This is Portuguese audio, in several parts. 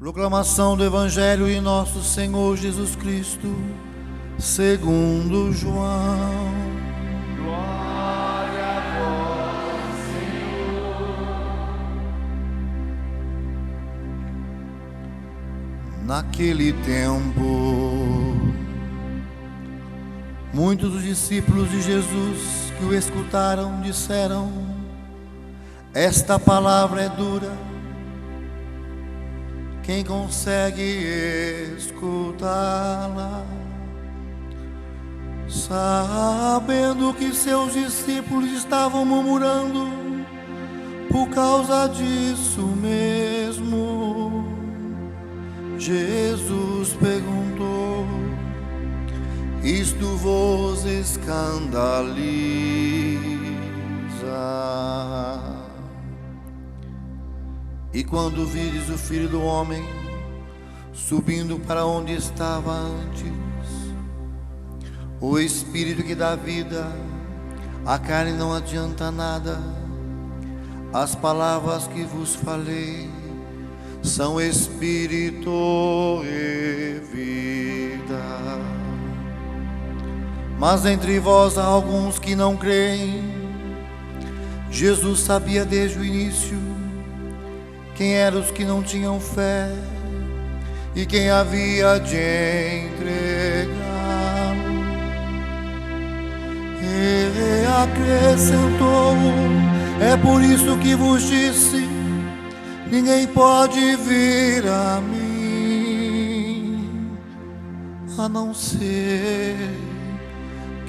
Proclamação do Evangelho de nosso Senhor Jesus Cristo, segundo João. Glória a vós, Senhor. Naquele tempo, muitos dos discípulos de Jesus que o escutaram disseram: esta palavra é dura. Quem consegue escutá-la? Sabendo que seus discípulos estavam murmurando por causa disso mesmo, Jesus perguntou: isto vos escandaliza? E quando vires o Filho do Homem subindo para onde estava antes, o Espírito que dá vida, a carne não adianta nada. As palavras que vos falei são Espírito e vida. Mas entre vós há alguns que não creem. Jesus sabia desde o início quem eram os que não tinham fé e quem havia de entregá-lo. E acrescentou: é por isso que vos disse, ninguém pode vir a mim, a não ser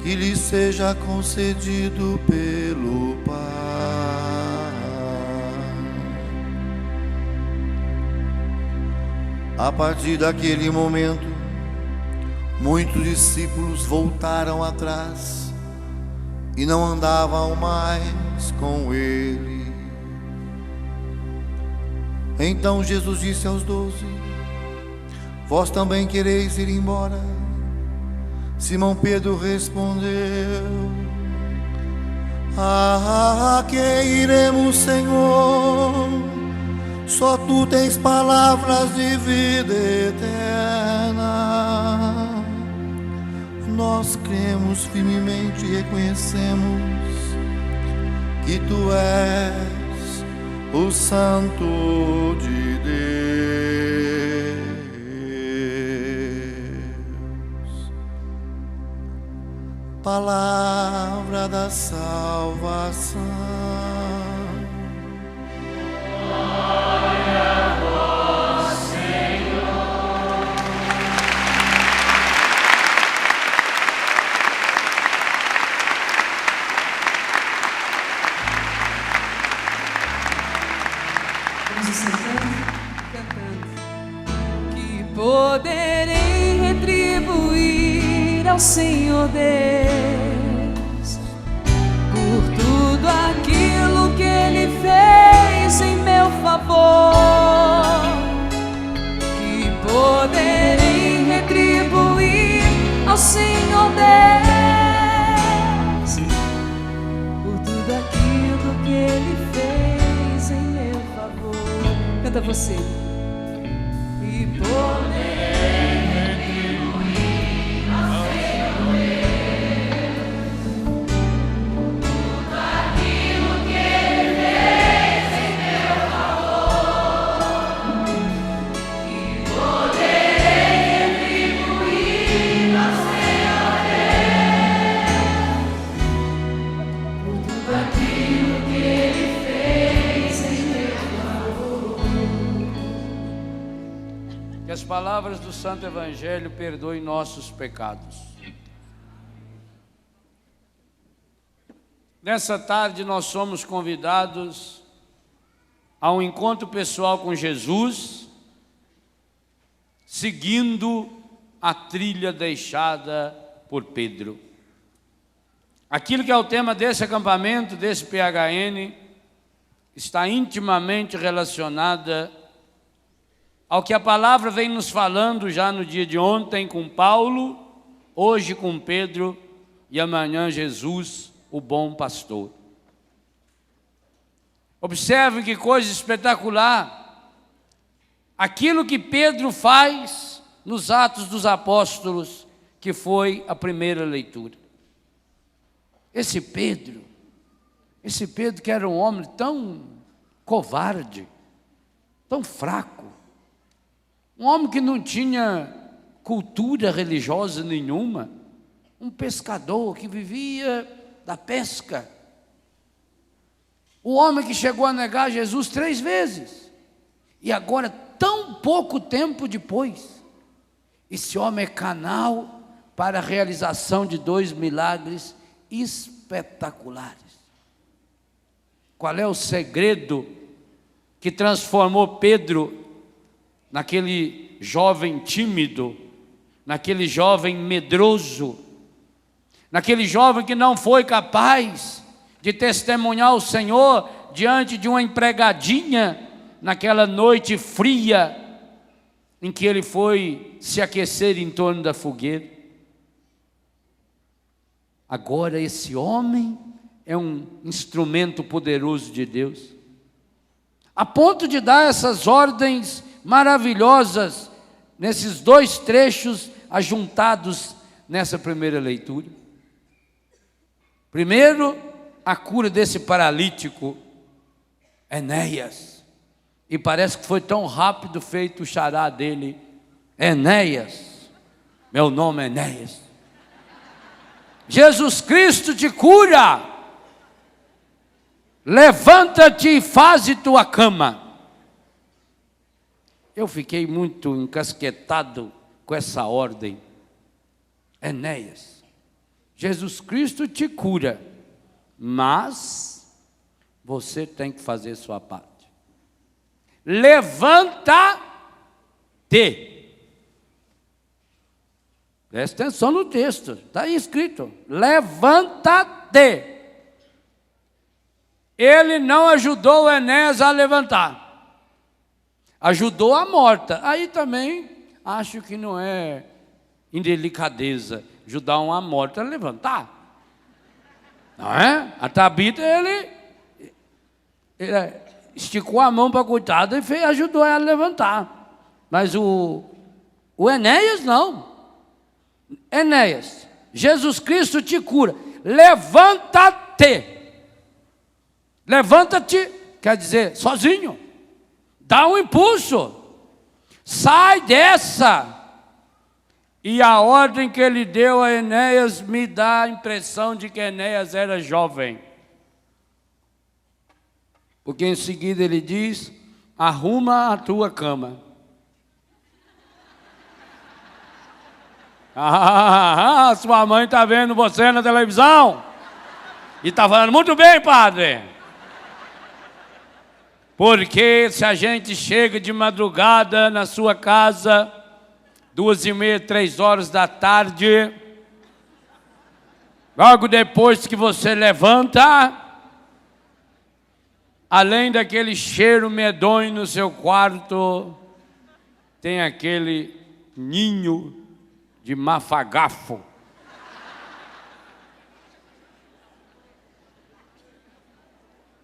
que lhe seja concedido pelo Pai. A partir daquele momento, muitos discípulos voltaram atrás e não andavam mais com ele. Então Jesus disse aos 12: vós também quereis ir embora? Simão Pedro respondeu: a quem iremos, Senhor? Só tu tens palavras de vida eterna. Nós cremos firmemente e reconhecemos que tu és o Santo de Deus. Palavra da salvação. Que poderei retribuir ao Senhor Deus por tudo aquilo que Ele fez em meu favor. Que poderei retribuir ao Senhor Deus por tudo aquilo que Ele fez em meu favor. Canta você. E poderei retribuir ao Senhor tudo aquilo que Ele fez em meu favor. E poderei retribuir ao Senhor por tudo aquilo que Ele fez em meu favor. Que as palavras do Santo Evangelho perdoem nossos pecados. Nessa tarde nós somos convidados a um encontro pessoal com Jesus, seguindo a trilha deixada por Pedro. Aquilo que é o tema desse acampamento, desse PHN, está intimamente relacionada ao que a palavra vem nos falando já no dia de ontem com Paulo, hoje com Pedro e amanhã Jesus, o bom pastor. Observe que coisa espetacular. aquilo que Pedro faz nos Atos dos Apóstolos, que foi a primeira leitura. Esse Pedro que era um homem tão covarde, tão fraco, um homem que não tinha cultura religiosa nenhuma, um pescador que vivia da pesca, o homem que chegou a negar Jesus 3 vezes, e agora, tão pouco tempo depois, esse homem é canal para a realização de 2 milagres espetaculares. Qual é o segredo que transformou Pedro naquele jovem tímido, naquele jovem medroso, naquele jovem que não foi capaz de testemunhar o Senhor diante de uma empregadinha, naquela noite fria em que ele foi se aquecer em torno da fogueira? Agora esse homem é um instrumento poderoso de Deus, a ponto de dar essas ordens maravilhosas nesses 2 trechos ajuntados nessa primeira leitura. Primeiro, a cura desse paralítico, Enéas, e parece que foi tão rápido feito o xará dele, Enéas, meu nome é Enéas. Jesus Cristo te cura, levanta-te e faze tua cama. Eu fiquei muito encasquetado com essa ordem. Enéas, Jesus Cristo te cura, mas você tem que fazer sua parte. Levanta-te. Presta atenção no texto, está aí escrito, levanta-te. Ele não ajudou o Enéas a levantar, ajudou a morta. Aí também acho que não é indelicadeza ajudar uma morta a levantar, não é? A Tabita, ele esticou a mão para a coitada e ajudou ela a levantar, mas o Enéas não. Enéas, Jesus Cristo te cura, levanta-te. Levanta-te quer dizer sozinho, dá um impulso, sai dessa. E a ordem que ele deu a Enéas me dá a impressão de que Enéas era jovem, porque em seguida ele diz: arruma a tua cama. Sua mãe está vendo você na televisão e está falando muito bem, padre. Porque se a gente chega de madrugada na sua casa, 2h30, 3h da tarde, logo depois que você levanta, além daquele cheiro medonho no seu quarto, tem aquele ninho de mafagafo.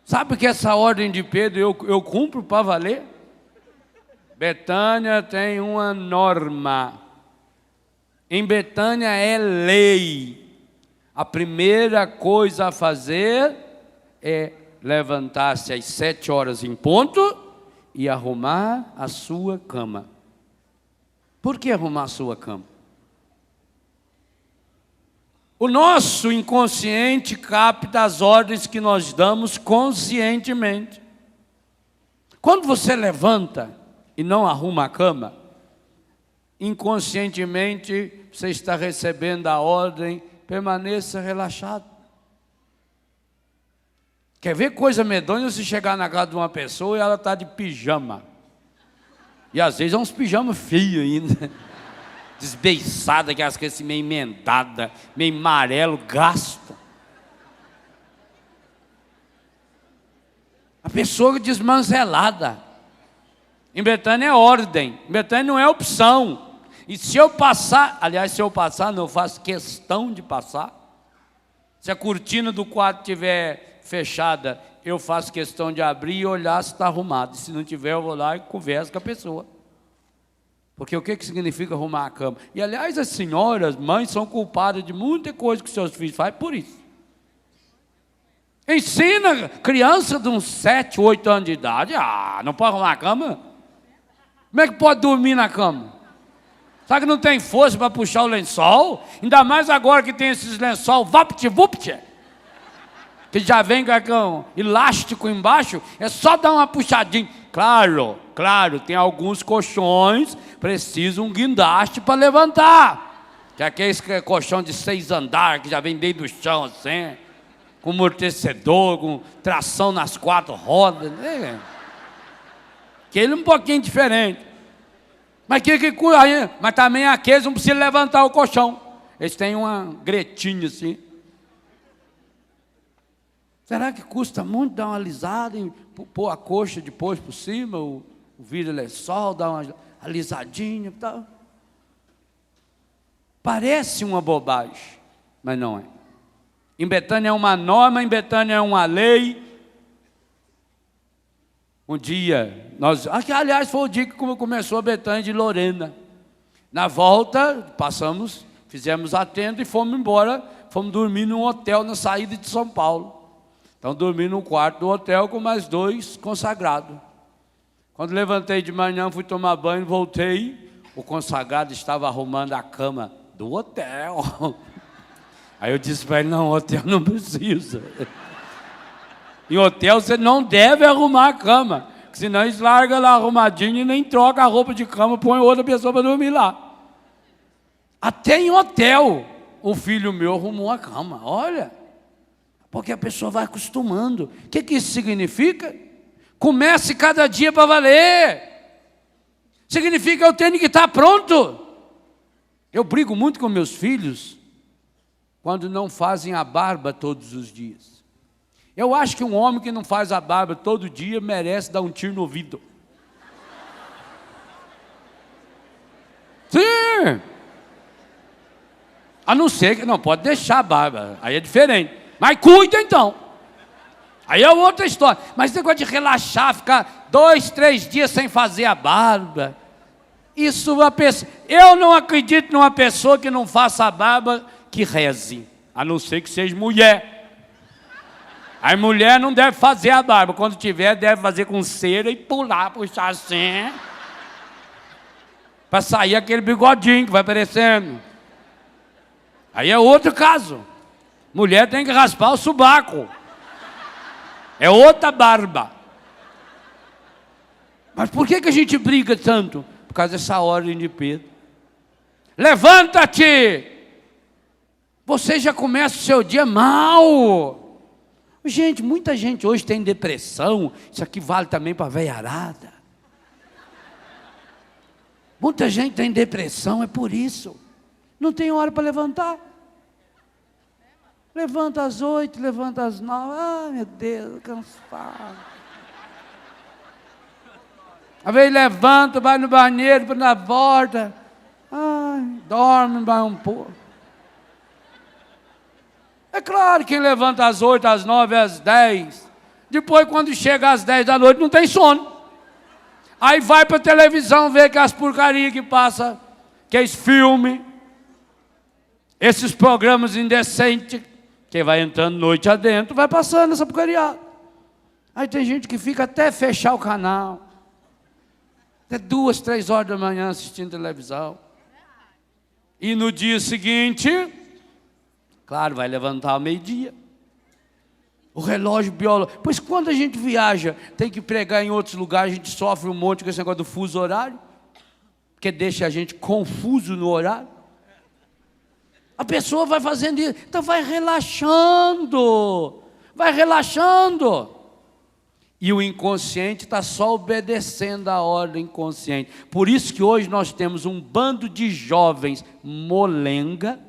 Sabe que essa ordem de Pedro eu cumpro para valer? Betânia tem uma norma. Em Betânia é lei. A primeira coisa a fazer é levantar-se às 7h em ponto e arrumar a sua cama. Por que arrumar a sua cama? O nosso inconsciente capta as ordens que nós damos conscientemente. Quando você levanta e não arruma a cama, inconscientemente você está recebendo a ordem: permaneça relaxado. Quer ver coisa medonha? Se chegar na casa de uma pessoa e ela está de pijama, e às vezes é uns pijamas feios ainda, desbeiçada, aquelas coisas assim, meio emendada, meio amarelo, gasto. A pessoa desmanzelada. Em Betânia é ordem, em Betânia não é opção. E se eu passar, aliás, se eu passar, não, eu faço questão de passar. Se a cortina do quarto estiver fechada, eu faço questão de abrir e olhar se está arrumado. Se não tiver, eu vou lá e converso com a pessoa. Porque o que significa arrumar a cama? E aliás, as senhoras, mães, são culpadas de muita coisa que seus filhos fazem por isso. Ensina criança de uns 7, 8 anos de idade, não pode arrumar a cama? Como é que pode dormir na cama? Sabe que não tem força para puxar o lençol? Ainda mais agora que tem esses lençol vapt-vupt, que já vem com elástico embaixo, é só dar uma puxadinha. Claro, tem alguns colchões, precisam um guindaste para levantar. Que é aquele colchão de 6 andares, que já vem desde o chão assim, com amortecedor, com tração nas 4 rodas. Né? Aquele um pouquinho diferente. Mas também aqueles não precisam levantar o colchão. Eles têm uma gretinha assim. Será que custa muito dar uma alisada e pôr a coxa depois por cima, o vira-lençol, dar uma alisadinha e tal? Parece uma bobagem, mas não é. Em Betânia é uma norma, em Betânia é uma lei. Um dia, aliás, foi o dia que começou a Betânia de Lorena. Na volta, fizemos a tenda e fomos embora, fomos dormir num hotel na saída de São Paulo. Então, dormi no quarto do hotel com mais 2 consagrados. Quando levantei de manhã, fui tomar banho, voltei, o consagrado estava arrumando a cama do hotel. Aí eu disse para ele, não, hotel não precisa. Em hotel você não deve arrumar a cama, senão eles largam lá arrumadinho e nem troca a roupa de cama, põe outra pessoa para dormir lá. Até em hotel, o filho meu arrumou a cama, olha. Porque a pessoa vai acostumando. O que isso significa? Comece cada dia para valer. Significa que eu tenho que estar pronto. Eu brigo muito com meus filhos quando não fazem a barba todos os dias. Eu acho que um homem que não faz a barba todo dia merece dar um tiro no ouvido. Sim! A não ser que não pode deixar a barba, aí é diferente. Mas cuida então. Aí é outra história. Mas esse negócio de relaxar, ficar 2, 3 dias sem fazer a barba. Isso uma pessoa. Eu não acredito numa pessoa que não faça a barba que reze. A não ser que seja mulher. A mulher não deve fazer a barba. Quando tiver, deve fazer com cera e puxar assim. Para sair aquele bigodinho que vai aparecendo. Aí é outro caso. Mulher tem que raspar o sovaco. É outra barba. Mas por que a gente briga tanto? Por causa dessa ordem de Pedro. Levanta-te! Você já começa o seu dia mal. Gente, muita gente hoje tem depressão. Isso aqui vale também para a veiarada. Muita gente tem depressão, é por isso. Não tem hora para levantar. Levanta às 8, levanta às 9. Ai, meu Deus, cansado. Às vezes levanta, vai no banheiro, para na volta. Ai, dorme, vai um pouco. É claro, quem levanta às 8, às 9, às 10. Depois, quando chega às 10 da noite, não tem sono. Aí vai para a televisão ver que as porcarias que passa, que é esse filme, esses programas indecentes. Quem vai entrando noite adentro, vai passando essa porcaria. Aí tem gente que fica até fechar o canal. Até 2, 3 horas da manhã assistindo televisão. E no dia seguinte, claro, vai levantar ao meio-dia. O relógio biológico. Pois quando a gente viaja, tem que pregar em outros lugares, a gente sofre um monte com esse negócio do fuso horário. Porque deixa a gente confuso no horário. A pessoa vai fazendo isso, então vai relaxando. E o inconsciente está só obedecendo a ordem consciente. Por isso que hoje nós temos um bando de jovens molenga.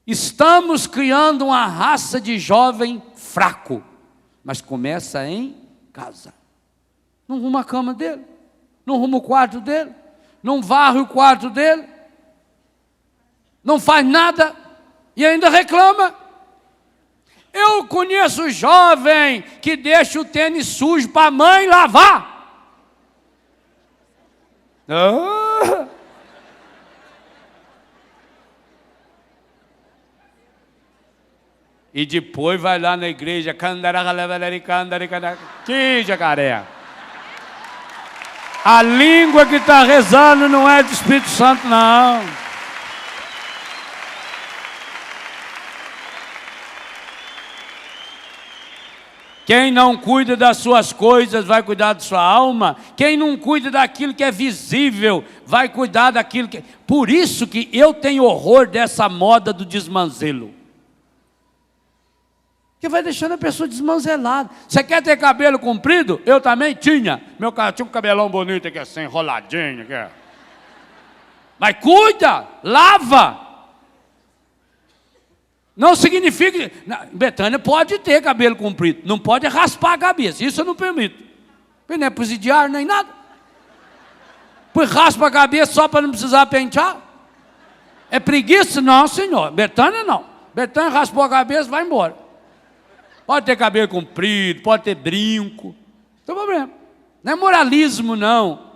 Estamos criando uma raça de jovem fraco, mas começa em casa. Não arruma a cama dele, não arruma o quarto dele, não varre o quarto dele. Não faz nada e ainda reclama. Eu conheço jovem que deixa o tênis sujo para a mãe lavar. Ah! E depois vai lá na igreja, que jacaré. A língua que está rezando não é do Espírito Santo, não. Quem não cuida das suas coisas vai cuidar da sua alma. Quem não cuida daquilo que é visível vai cuidar daquilo que... Por isso que eu tenho horror dessa moda do desmanzelo. Que vai deixando a pessoa desmanzelada. Você quer ter cabelo comprido? Eu também tinha. Meu cara tinha um cabelão bonito aqui assim, enroladinho. Aqui. Mas cuida, lava. Não significa... Betânia pode ter cabelo comprido, não pode raspar a cabeça, isso eu não permito. Não é presidiário nem nada. Pois raspa a cabeça só para não precisar pentear. É preguiça? Não, senhor. Betânia não. Betânia raspou a cabeça, vai embora. Pode ter cabelo comprido, pode ter brinco. Não tem problema. Não é moralismo, não.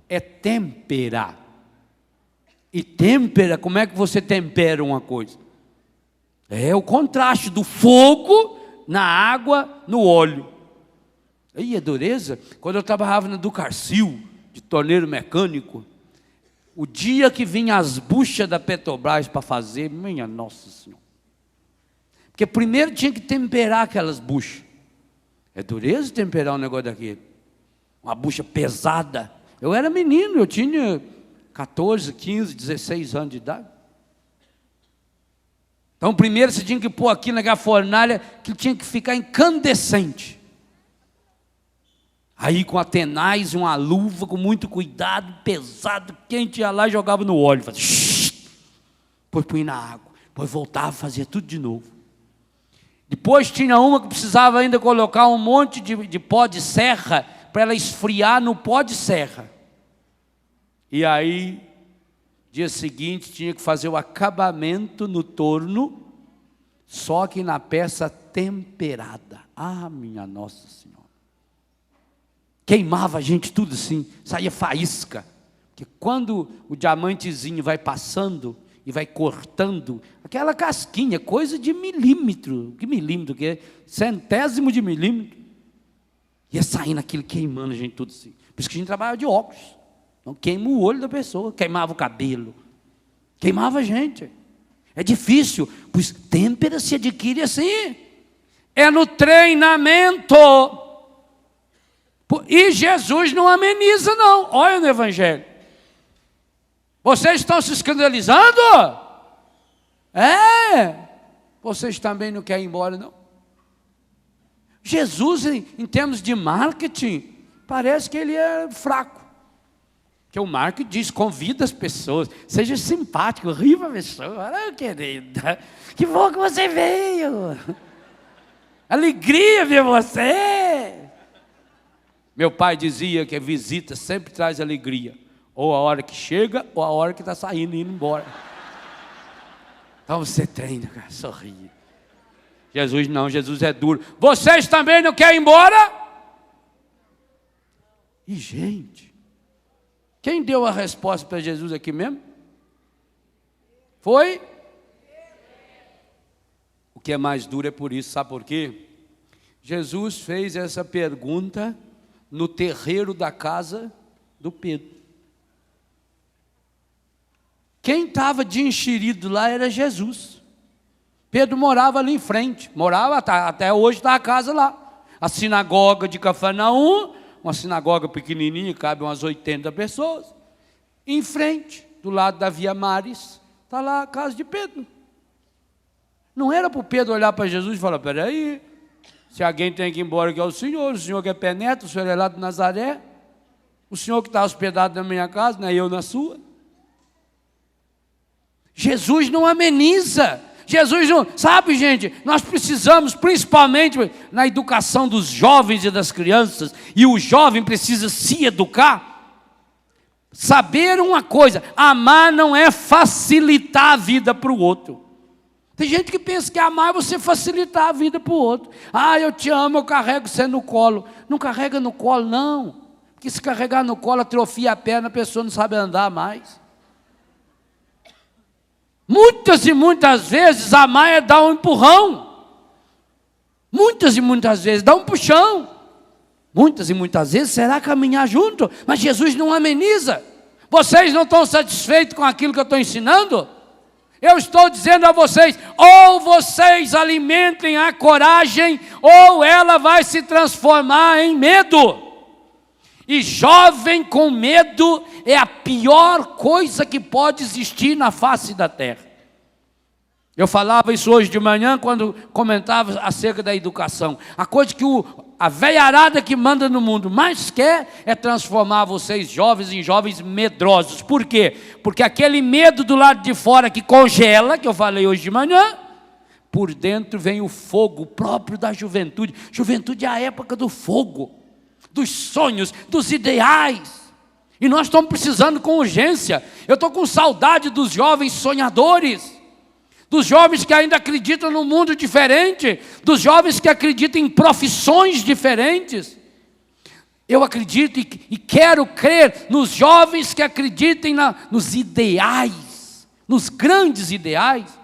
É temperar. E tempera, como é que você tempera uma coisa? É o contraste do fogo na água, no óleo. Aí a dureza, quando eu trabalhava na Ducarcil, de torneiro mecânico, o dia que vinha as buchas da Petrobras para fazer, minha Nossa Senhora. Porque primeiro tinha que temperar aquelas buchas. É dureza temperar um negócio daquele. Uma bucha pesada. Eu era menino, eu tinha 14, 15, 16 anos de idade. Então primeiro você tinha que pôr aqui naquela fornalha que tinha que ficar incandescente. Aí com a tenaz, uma luva, com muito cuidado, pesado, quente, ia lá e jogava no óleo. Fazia depois põe na água, depois voltava, fazia tudo de novo. Depois tinha uma que precisava ainda colocar um monte de pó de serra para ela esfriar no pó de serra. E aí, dia seguinte, tinha que fazer o acabamento no torno, só que na peça temperada. Ah, minha Nossa Senhora. Queimava a gente tudo assim, saía faísca. Porque quando o diamantezinho vai passando e vai cortando, aquela casquinha, coisa de milímetro, que milímetro que é? Centésimo de milímetro. Ia saindo aquilo, queimando a gente tudo assim. Por isso que a gente trabalhava de óculos. Então queima o olho da pessoa, queimava o cabelo, queimava a gente. É difícil, pois têmpera se adquire assim. É no treinamento. E Jesus não ameniza não. Olha no Evangelho. Vocês estão se escandalizando? É. Vocês também não querem ir embora, não? Jesus, em termos de marketing, parece que ele é fraco. Porque o marketing diz, convida as pessoas, seja simpático, ri para a pessoa. Ah, querida, que bom que você veio. Alegria ver você. Meu pai dizia que a visita sempre traz alegria. Ou a hora que chega, ou a hora que está saindo e indo embora. Então você treina, cara, sorri. Jesus não, Jesus é duro. Vocês também não querem ir embora? E gente, quem deu a resposta para Jesus aqui mesmo? Foi? O que é mais duro é por isso, sabe por quê? Jesus fez essa pergunta no terreiro da casa do Pedro. Quem estava de enxerido lá era Jesus. Pedro morava ali em frente, morava, até hoje está a casa lá. A sinagoga de Cafarnaum, uma sinagoga pequenininha, cabe umas 80 pessoas. Em frente, do lado da Via Maris, está lá a casa de Pedro. Não era para o Pedro olhar para Jesus e falar, peraí, se alguém tem que ir embora que é o senhor que é penetra, o senhor é lá de Nazaré, o senhor que está hospedado na minha casa, não é eu na sua. Jesus não ameniza. Jesus não... Sabe, gente, nós precisamos, principalmente na educação dos jovens e das crianças, e o jovem precisa se educar, saber uma coisa, amar não é facilitar a vida para o outro. Tem gente que pensa que amar é você facilitar a vida para o outro. Ah, eu te amo, eu carrego você no colo. Não carrega no colo, não. Porque se carregar no colo, atrofia a perna, a pessoa não sabe andar mais. Muitas e muitas vezes amar é dar um empurrão. Muitas e muitas vezes dá um puxão. Muitas e muitas vezes será caminhar junto, mas Jesus não ameniza. Vocês não estão satisfeitos com aquilo que eu estou ensinando? Eu estou dizendo a vocês, ou vocês alimentem a coragem, ou ela vai se transformar em medo. E jovem com medo é a pior coisa que pode existir na face da terra. Eu falava isso hoje de manhã quando comentava acerca da educação. A coisa que a velharada que manda no mundo mais quer é transformar vocês jovens em jovens medrosos. Por quê? Porque aquele medo do lado de fora que congela, que eu falei hoje de manhã, por dentro vem o fogo próprio da juventude. Juventude é a época do fogo, dos sonhos, dos ideais. E nós estamos precisando com urgência. Eu estou com saudade dos jovens sonhadores, dos jovens que ainda acreditam num mundo diferente, dos jovens que acreditam em profissões diferentes. Eu acredito e quero crer nos jovens que acreditem nos ideais, nos grandes ideais.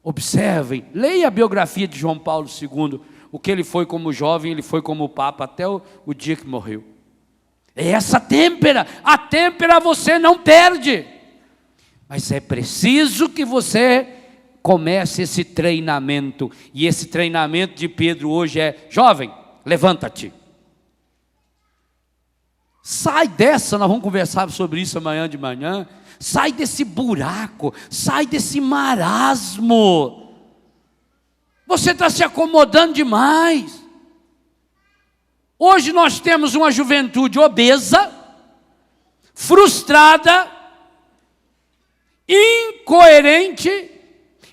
Observem, leia a biografia de João Paulo II, o que ele foi como jovem, ele foi como Papa, até o dia que morreu. É essa têmpera, a têmpera você não perde, mas é preciso que você comece esse treinamento, e esse treinamento de Pedro hoje é: jovem, levanta-te. Sai dessa, nós vamos conversar sobre isso amanhã de manhã. Sai desse buraco, sai desse marasmo. Você está se acomodando demais. Hoje nós temos uma juventude obesa, frustrada, incoerente,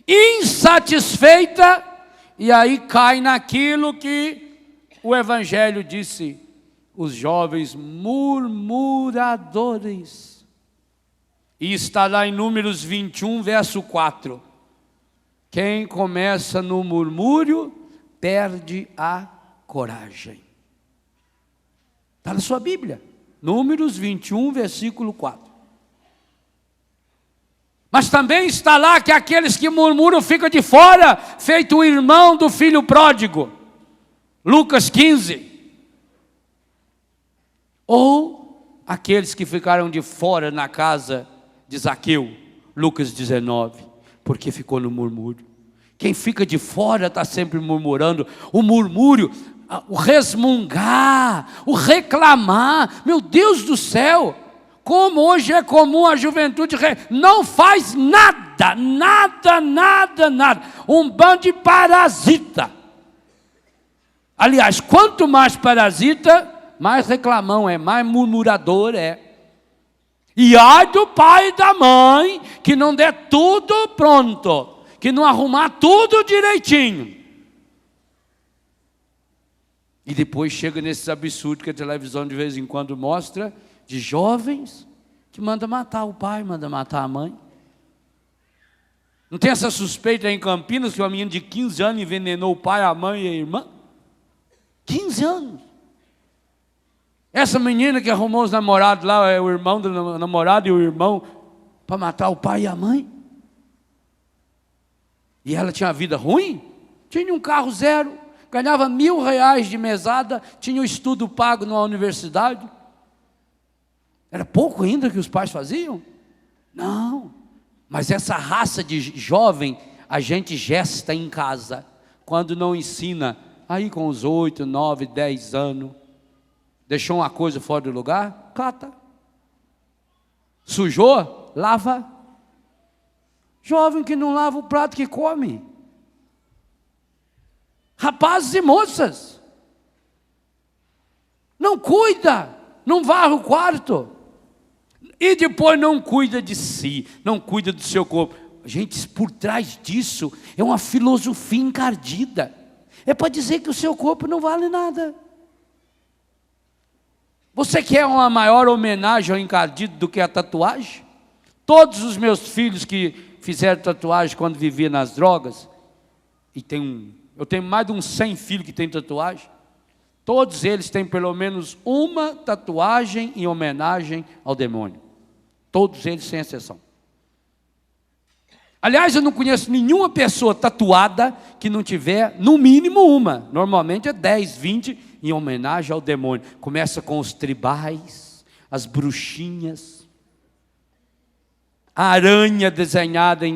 insatisfeita, e aí cai naquilo que o Evangelho disse: os jovens murmuradores. E está lá em Números 21, verso 4. Quem começa no murmúrio perde a coragem. Está na sua Bíblia, Números 21, versículo 4. Mas também está lá que aqueles que murmuram ficam de fora, feito o irmão do filho pródigo, Lucas 15. Ou aqueles que ficaram de fora na casa de Zaqueu, Lucas 19, porque ficou no murmúrio. Quem fica de fora está sempre murmurando. O murmúrio, o resmungar, o reclamar. Meu Deus do céu, como hoje é comum a juventude não faz nada, nada. Um bando de parasita. Aliás, quanto mais parasita, mais reclamão é, mais murmurador é. E ai do pai e da mãe que não der tudo pronto, que não arrumar tudo direitinho. E depois chega nesses absurdos que a televisão de vez em quando mostra, de jovens que manda matar o pai, manda matar a mãe. Não tem essa suspeita aí em Campinas que uma menina de 15 anos envenenou o pai, a mãe e a irmã? 15 anos. Essa menina que arrumou os namorados lá, é o irmão do namorado e o irmão, para matar o pai e a mãe. E ela tinha uma vida ruim? Tinha um carro zero, ganhava R$1.000 de mesada, tinha um estudo pago numa universidade. Era pouco ainda que os pais faziam? Não. Mas essa raça de jovem, a gente gesta em casa, quando não ensina, aí com os 8, 9, 10 anos, deixou uma coisa fora do lugar, cata. Sujou, lava. Jovem que não lava o prato que come. Rapazes e moças, não cuida, não varre o quarto. E depois não cuida de si, não cuida do seu corpo. Gente, por trás disso é uma filosofia encardida. É para dizer que o seu corpo não vale nada. Você quer uma maior homenagem ao encardido do que a tatuagem? Todos os meus filhos que fizeram tatuagem quando viviam nas drogas, e eu tenho mais de uns 100 filhos que têm tatuagem, Todos eles têm pelo menos uma tatuagem em homenagem ao demônio. Todos eles, sem exceção. Aliás, eu não conheço nenhuma pessoa tatuada que não tiver, no mínimo, uma. Normalmente é 10, 20 em homenagem ao demônio. Começa com os tribais, as bruxinhas, a aranha desenhada,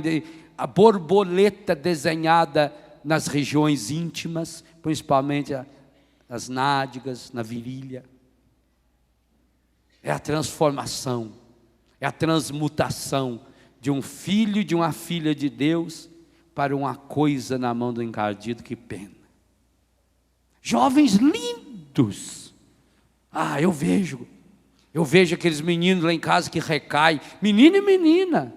a borboleta desenhada nas regiões íntimas, principalmente nas nádegas, na virilha. É a transformação, é a transmutação de um filho e de uma filha de Deus para uma coisa na mão do encardido, que pena. Jovens lindos. Eu vejo aqueles meninos lá em casa que recaem, menino e menina.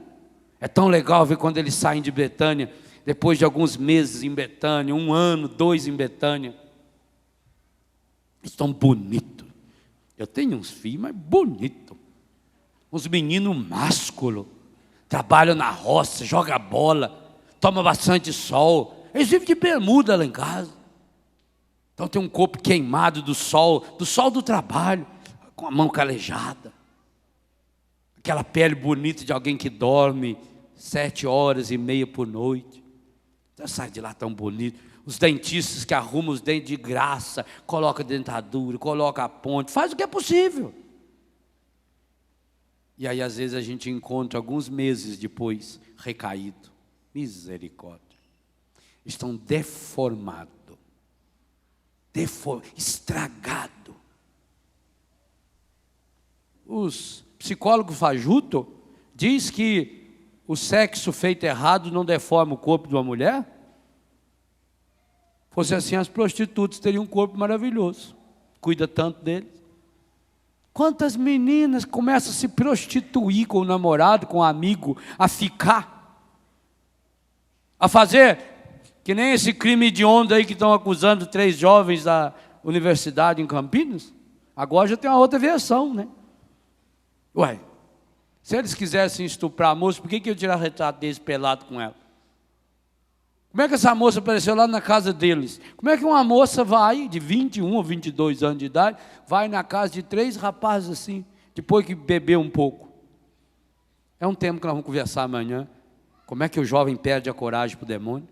É tão legal ver quando eles saem de Betânia, depois de alguns meses em Betânia, 1 ano, 2 em Betânia. Estão bonitos. Eu tenho uns filhos, mas bonitos. Uns meninos másculos. Trabalham na roça, jogam bola, tomam bastante sol. Eles vivem de bermuda lá em casa. Então tem um corpo queimado do sol do trabalho, com a mão calejada. Aquela pele bonita de alguém que dorme 7 horas e meia por noite. Então sai de lá tão bonito. Os dentistas que arrumam os dentes de graça, colocam dentadura, colocam a ponte, faz o que é possível. E aí às vezes a gente encontra alguns meses depois, recaído. Misericórdia. Estão deformados. Estragado. Os psicólogos fajuto diz que o sexo feito errado não deforma o corpo de uma mulher. Fosse assim, as prostitutas teriam um corpo maravilhoso. Cuida tanto deles. Quantas meninas começam a se prostituir com o namorado, com o amigo, a ficar, a fazer, que nem esse crime de onda aí que estão acusando 3 jovens da universidade em Campinas. Agora já tem uma outra versão, né? Ué, se eles quisessem estuprar a moça, por que eu tirar retrato deles pelado com ela? Como é que essa moça apareceu lá na casa deles? Como é que uma moça vai, de 21 ou 22 anos de idade, vai na casa de 3 rapazes assim, depois que bebeu um pouco? É um tema que nós vamos conversar amanhã. Como é que o jovem perde a coragem para o demônio?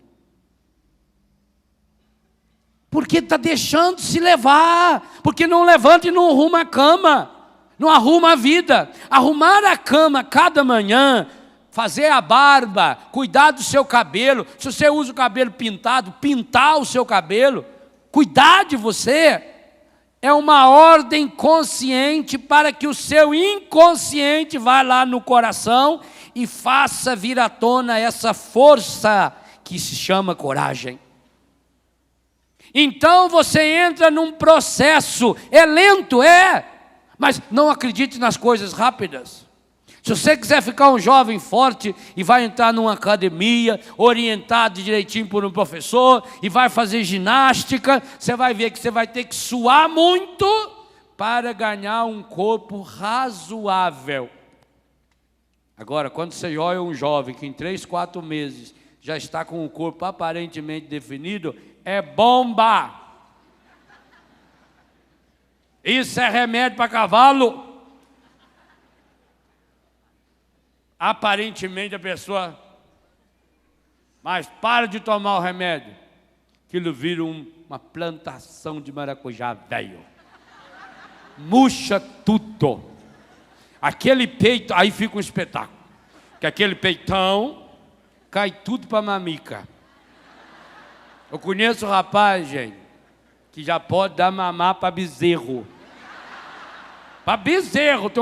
Porque está deixando se levar, porque não levanta e não arruma a cama, não arruma a vida. Arrumar a cama cada manhã, fazer a barba, cuidar do seu cabelo. Se você usa o cabelo pintado, pintar o seu cabelo, cuidar de você, é uma ordem consciente para que o seu inconsciente vá lá no coração e faça vir à tona essa força que se chama coragem. Então você entra num processo, é lento, mas não acredite nas coisas rápidas. Se você quiser ficar um jovem forte e vai entrar numa academia, orientado direitinho por um professor, e vai fazer ginástica, você vai ver que você vai ter que suar muito para ganhar um corpo razoável. Agora, quando você olha um jovem que em 3, 4 meses já está com o corpo aparentemente definido, é bomba. Isso é remédio para cavalo. Aparentemente a pessoa, mas para de tomar o remédio, aquilo vira uma plantação de maracujá velho, murcha tudo, aquele peito, aí fica um espetáculo, que aquele peitão cai tudo para mamica. Eu conheço um rapaz, gente, que já pode dar mamar para bezerro. Para bezerro, tem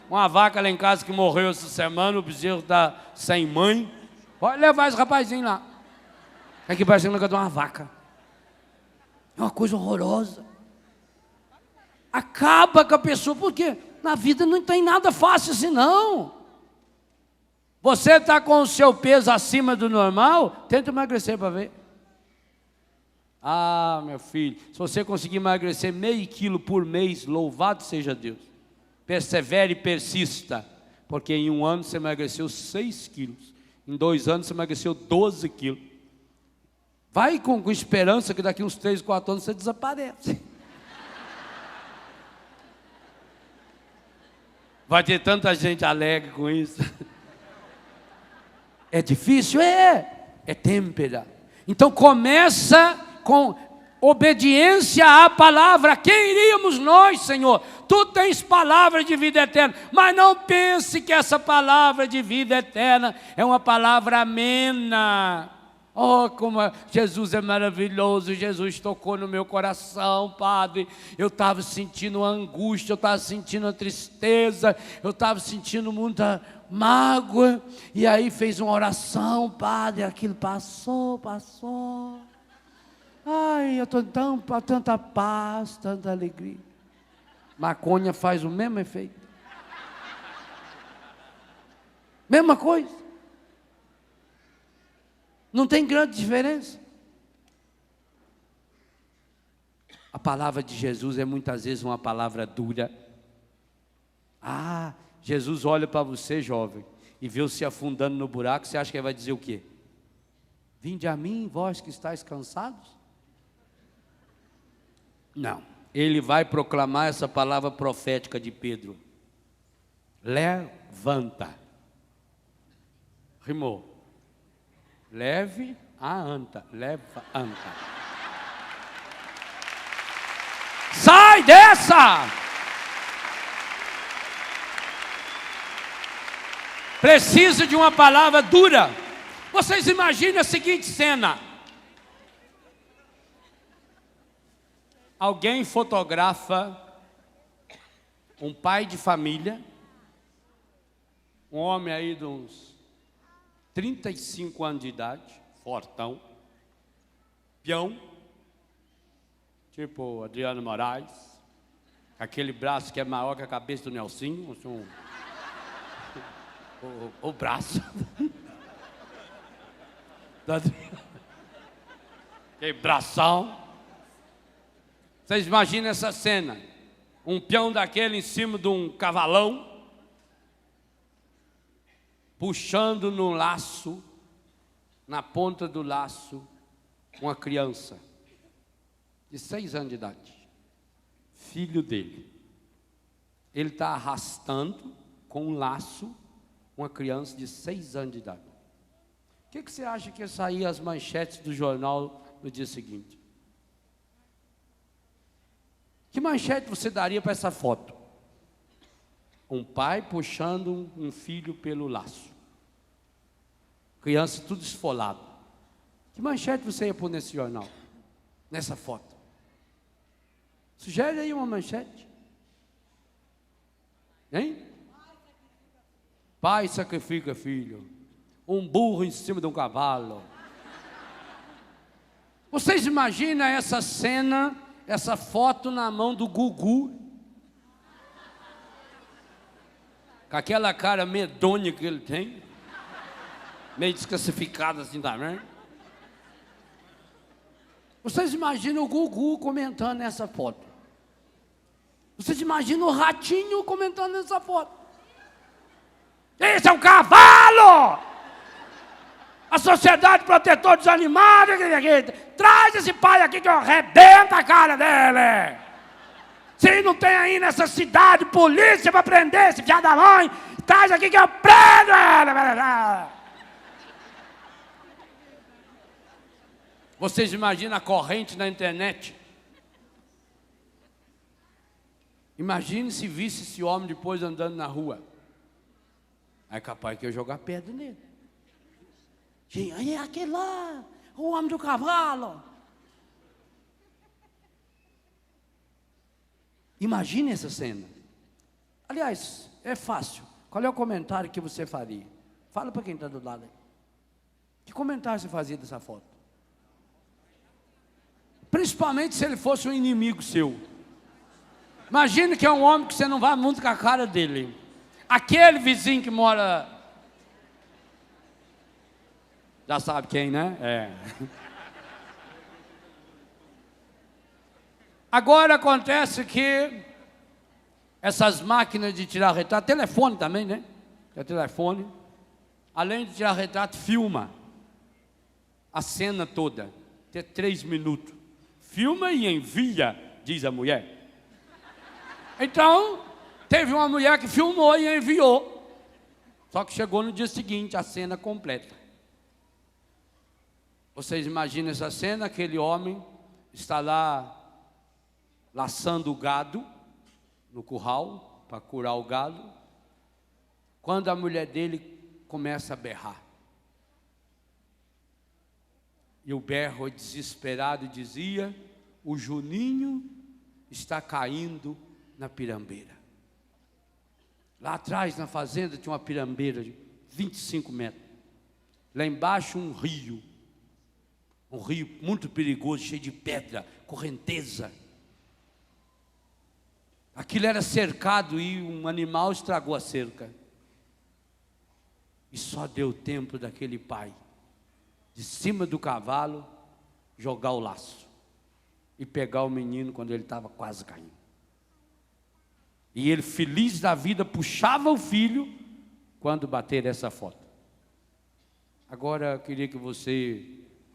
uma vaca lá em casa que morreu essa semana, o bezerro está sem mãe. Pode levar esse rapazinho lá. É que parece que uma vaca. É uma coisa horrorosa. Acaba com a pessoa, porque na vida não tem nada fácil assim, não. Você está com o seu peso acima do normal, tenta emagrecer para ver. Ah, meu filho, se você conseguir emagrecer meio quilo por mês, louvado seja Deus. Persevere e persista, porque em 1 ano você emagreceu 6 quilos. Em 2 anos você emagreceu 12 quilos. Vai com esperança que daqui uns 3, 4 anos você desaparece. Vai ter tanta gente alegre com isso. É difícil? É têmpera. Então começa com obediência à palavra. Quem iríamos nós, Senhor? Tu tens palavra de vida eterna, mas não pense que essa palavra de vida eterna é uma palavra amena. Oh, como Jesus é maravilhoso. Jesus tocou no meu coração, Padre. Eu estava sentindo angústia, eu estava sentindo tristeza, eu estava sentindo muita mágoa. E aí fez uma oração, Padre, aquilo passou. Ai, eu estou tanta paz, tanta alegria. Maconha faz o mesmo efeito. Mesma coisa. Não tem grande diferença. A palavra de Jesus é muitas vezes uma palavra dura. Jesus olha para você, jovem, e vê você afundando no buraco. Você acha que ele vai dizer o quê? Vinde a mim, vós que estáis cansados? Não. Ele vai proclamar essa palavra profética de Pedro. Levanta. Rimou. Leve a anta. Sai dessa! Preciso de uma palavra dura. Vocês imaginem a seguinte cena. Alguém fotografa um pai de família, um homem aí de uns 35 anos de idade, fortão, peão, tipo Adriano Moraes, aquele braço que é maior que a cabeça do Nelsinho, o braço. Aquele bração. Vocês imaginam essa cena, um peão daquele em cima de um cavalão, puxando no laço, na ponta do laço, uma criança de 6 anos de idade, filho dele. Ele está arrastando com um laço uma criança de 6 anos de idade. O que você acha que ia sair as manchetes do jornal no dia seguinte? Que manchete você daria para essa foto? Um pai puxando um filho pelo laço. Criança tudo esfolado. Que manchete você ia pôr nesse jornal? Nessa foto? Sugere aí uma manchete. Hein? Pai sacrifica filho. Um burro em cima de um cavalo. Vocês imaginam essa cena, essa foto na mão do Gugu? Com aquela cara medonha que ele tem, meio desclassificado assim também. Vocês imaginam o Gugu comentando essa foto? Vocês imaginam o Ratinho comentando essa foto? Esse é um cavalo! A Sociedade Protetora dos Animais, traz esse pai aqui que eu arrebento a cara dele. Se não tem aí nessa cidade polícia para prender esse filho da mãe, traz aqui que eu prendo ele. Vocês imaginam a corrente na internet? Imagine se visse esse homem depois andando na rua. É capaz que eu jogar pedra nele. Gente, aí é aquele lá, o homem do cavalo. Imagine essa cena. Aliás, é fácil. Qual é o comentário que você faria? Fala para quem está do lado aí. Que comentário você fazia dessa foto? Principalmente se ele fosse um inimigo seu. Imagine que é um homem que você não vai muito com a cara dele. Aquele vizinho que mora... Já sabe quem, né? É. Agora acontece que essas máquinas de tirar retrato, telefone também, né? É telefone. Além de tirar retrato, filma a cena toda. Até 3 minutos. Filma e envia, diz a mulher. Então, Teve uma mulher que filmou e enviou. Só que chegou no dia seguinte a cena completa. Vocês imaginam essa cena? Aquele homem está lá laçando o gado no curral para curar o gado, quando a mulher dele começa a berrar. E o berro desesperado dizia: o Juninho está caindo na pirambeira. Lá atrás na fazenda tinha uma pirambeira de 25 metros. Lá embaixo um rio muito perigoso, cheio de pedra, correnteza. Aquilo era cercado e um animal estragou a cerca. E só deu tempo daquele pai, de cima do cavalo, jogar o laço e pegar o menino quando ele estava quase caindo. E ele, feliz da vida, puxava o filho quando bater essa foto. Agora eu queria que você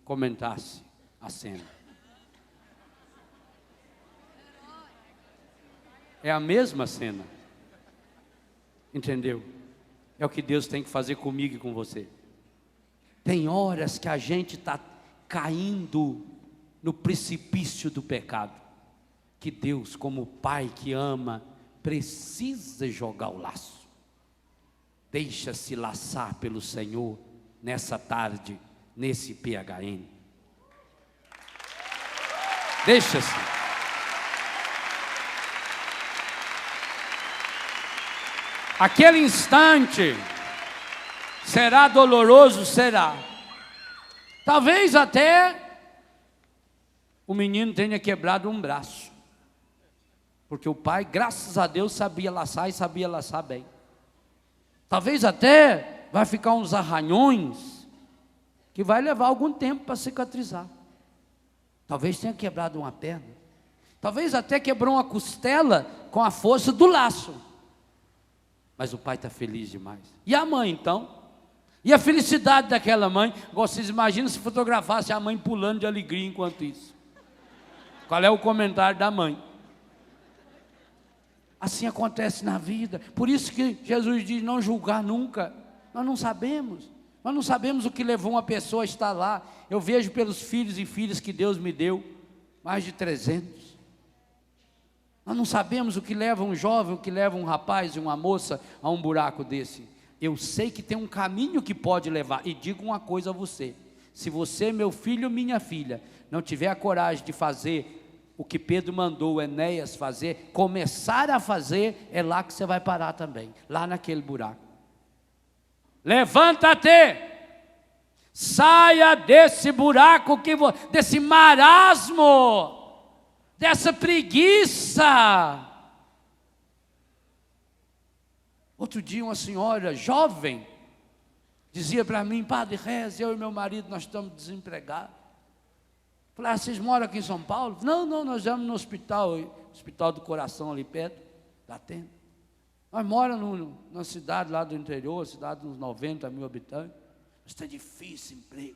comentasse a cena. É a mesma cena. Entendeu? É o que Deus tem que fazer comigo e com você. Tem horas que a gente está caindo no precipício do pecado, que Deus, como Pai que ama, precisa jogar o laço. Deixa-se laçar pelo Senhor nessa tarde, nesse PHN. Deixa-se. Aquele instante será doloroso, será. Talvez até o menino tenha quebrado um braço, porque o pai, graças a Deus, sabia laçar e sabia laçar bem. Talvez até vai ficar uns arranhões que vai levar algum tempo para cicatrizar. Talvez tenha quebrado uma perna. Talvez até quebrou uma costela com a força do laço. Mas o pai está feliz demais. E a mãe então? E a felicidade daquela mãe? Vocês imaginam se fotografasse a mãe pulando de alegria enquanto isso. Qual é o comentário da mãe? Assim acontece na vida. Por isso que Jesus diz: não julgar nunca. Nós não sabemos. Nós não sabemos o que levou uma pessoa a estar lá. Eu vejo pelos filhos e filhas que Deus me deu, mais de 300. Nós não sabemos o que leva um jovem, o que leva um rapaz e uma moça a um buraco desse. Eu sei que tem um caminho que pode levar. E digo uma coisa a você: se você, meu filho ou minha filha, não tiver a coragem de fazer o que Pedro mandou o Enéas fazer, começar a fazer, é lá que você vai parar também, lá naquele buraco. Levanta-te, saia desse buraco, desse marasmo, dessa preguiça. Outro dia uma senhora jovem dizia para mim: Padre Rez, eu e meu marido, nós estamos desempregados. Falei: vocês moram aqui em São Paulo? Não, nós vamos no hospital do coração ali perto da tenda. Nós moramos numa cidade lá do interior, cidade de uns 90 mil habitantes. Mas está difícil emprego.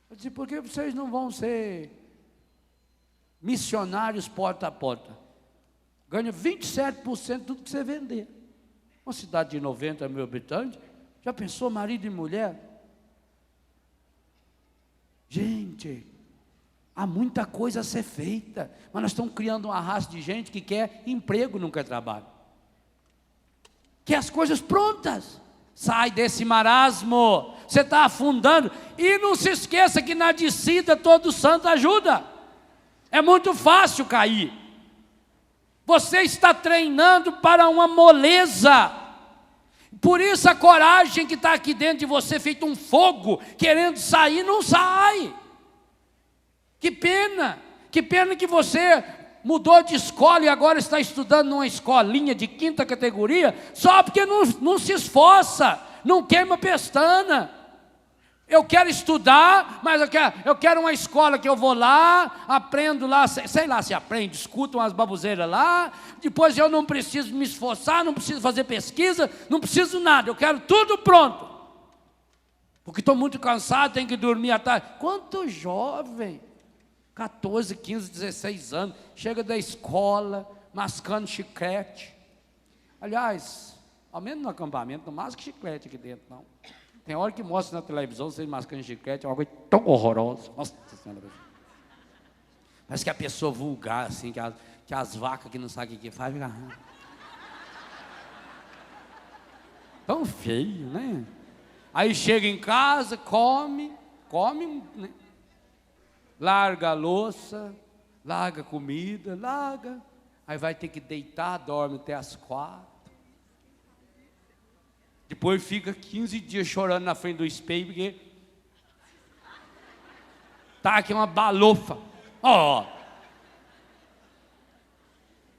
Eu disse: por que vocês não vão ser missionários porta a porta? Ganha 27% de tudo que você vender. Uma cidade de 90 mil habitantes. Já pensou, marido e mulher? Gente, há muita coisa a ser feita, mas nós estamos criando uma raça de gente que quer emprego, não quer trabalho, quer as coisas prontas. Sai desse marasmo, você está afundando. E não se esqueça que na descida todo santo ajuda. É muito fácil cair. Você está treinando para uma moleza. Por isso a coragem que está aqui dentro de você, feito um fogo, querendo sair, não sai. Que pena que você mudou de escola e agora está estudando numa escolinha de 5ª categoria, só porque não se esforça, não queima pestana. Eu quero estudar, mas eu quero uma escola que eu vou lá, aprendo lá, sei lá se aprende, escuto umas baboseiras lá, depois eu não preciso me esforçar, não preciso fazer pesquisa, não preciso nada, eu quero tudo pronto. Porque estou muito cansado, tenho que dormir à tarde. Quanto jovem, 14, 15, 16 anos, chega da escola, mascando chiclete, Aliás, ao menos no acampamento, não masca chiclete aqui dentro, não. Tem hora que mostra na televisão, vocês mascando chiclete, é uma coisa tão horrorosa. Nossa Senhora. Parece que a pessoa vulgar, assim, que as vacas que não sabem o que faz, fica... Tão feio, né? Aí chega em casa, come, né? Larga a louça, larga a comida, larga. Aí vai ter que deitar, dorme até as 4. Depois fica 15 dias chorando na frente do espelho, porque tá aqui uma balofa. Ó,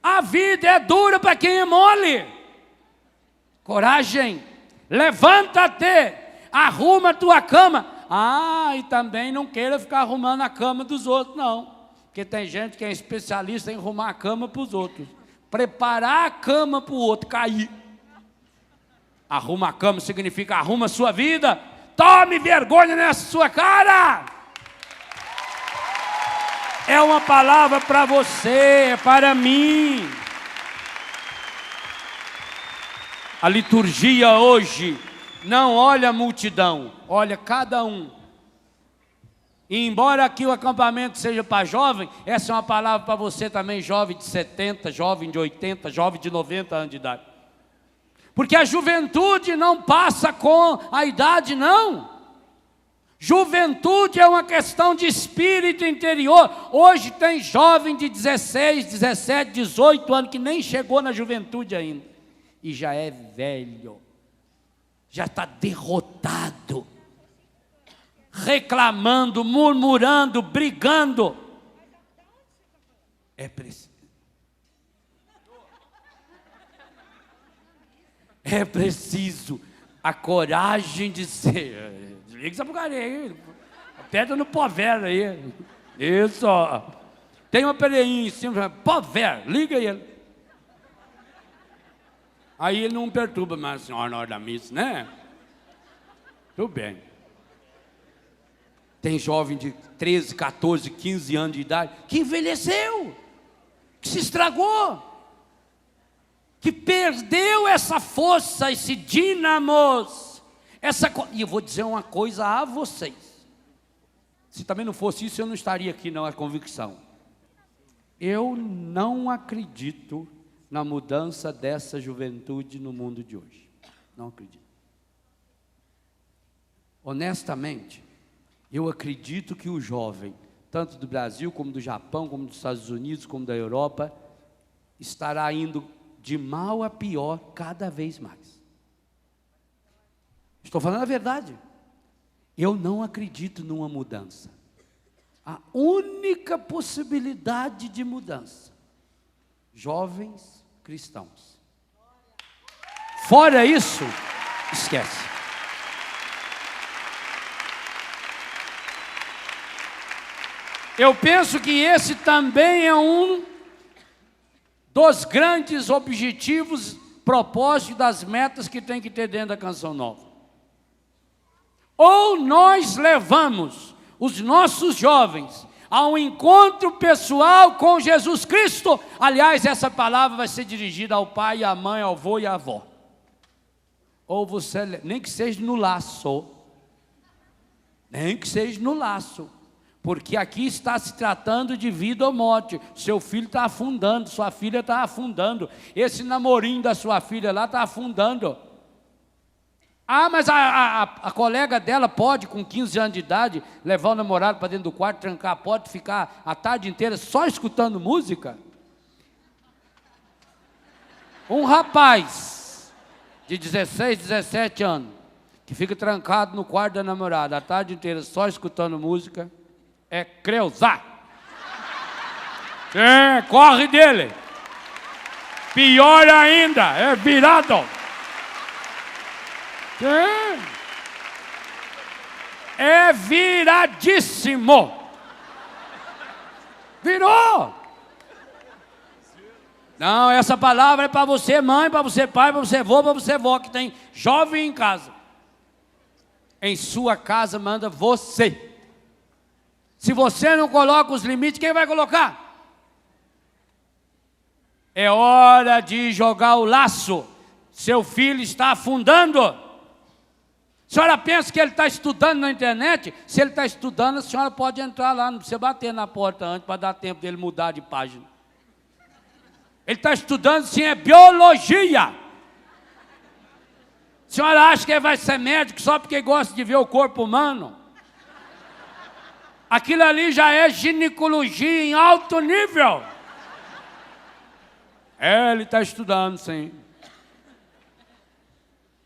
a vida é dura para quem é mole. Coragem, levanta-te, arruma a tua cama. E também não queira ficar arrumando a cama dos outros, não. Porque tem gente que é especialista em arrumar a cama para os outros. Preparar a cama para o outro cair. Arruma a cama significa arruma a sua vida. Tome vergonha nessa sua cara. É uma palavra para você, é para mim. A liturgia hoje não olha a multidão, olha cada um. E embora aqui o acampamento seja para jovem, essa é uma palavra para você também, jovem de 70, jovem de 80, jovem de 90 anos de idade. Porque a juventude não passa com a idade, não. Juventude é uma questão de espírito interior. Hoje tem jovem de 16, 17, 18 anos que nem chegou na juventude ainda. E já é velho. Já está derrotado. Reclamando, murmurando, brigando. É preciso. É preciso a coragem de ser. Desliga essa porcaria aí. Aperta no pover aí. Isso. Tem uma pereinha em cima. Pover, liga ele. Aí ele não perturba mais a senhora na hora da missa, né? Tudo bem. Tem jovem de 13, 14, 15 anos de idade que envelheceu, que se estragou, que perdeu essa força, esse dínamos, e eu vou dizer uma coisa a vocês. Se também não fosse isso, eu não estaria aqui, não, é convicção. Eu não acredito na mudança dessa juventude no mundo de hoje. Não acredito. Honestamente, eu acredito que o jovem, tanto do Brasil, como do Japão, como dos Estados Unidos, como da Europa, estará indo de mal a pior cada vez mais. Estou falando a verdade. Eu não acredito numa mudança. A única possibilidade de mudança, jovens cristãos. Fora isso, esquece. Eu penso que esse também é um dos grandes objetivos, propósitos das metas que tem que ter dentro da Canção Nova. Ou nós levamos os nossos jovens a um encontro pessoal com Jesus Cristo. Aliás, essa palavra vai ser dirigida ao pai, à mãe, ao avô e à avó. Ou você, nem que seja no laço. Nem que seja no laço. Porque aqui está se tratando de vida ou morte. Seu filho está afundando, sua filha está afundando. Esse namorinho da sua filha lá está afundando. Mas a colega dela pode, com 15 anos de idade, levar o namorado para dentro do quarto, trancar a porta e ficar a tarde inteira só escutando música? Um rapaz de 16, 17 anos, que fica trancado no quarto da namorada a tarde inteira só escutando música, é Creuza. Corre dele. Pior ainda, é virado. É viradíssimo. Virou. Não, essa palavra é para você mãe, para você pai, para você avô, para você avó, que tem jovem em casa. Em sua casa manda você. Se você não coloca os limites, quem vai colocar? É hora de jogar o laço. Seu filho está afundando. A senhora pensa que ele está estudando na internet? Se ele está estudando, a senhora pode entrar lá, não precisa bater na porta antes para dar tempo dele mudar de página. Ele está estudando, sim, é biologia. A senhora acha que ele vai ser médico só porque gosta de ver o corpo humano? Aquilo ali já é ginecologia em alto nível. Ele está estudando, sim.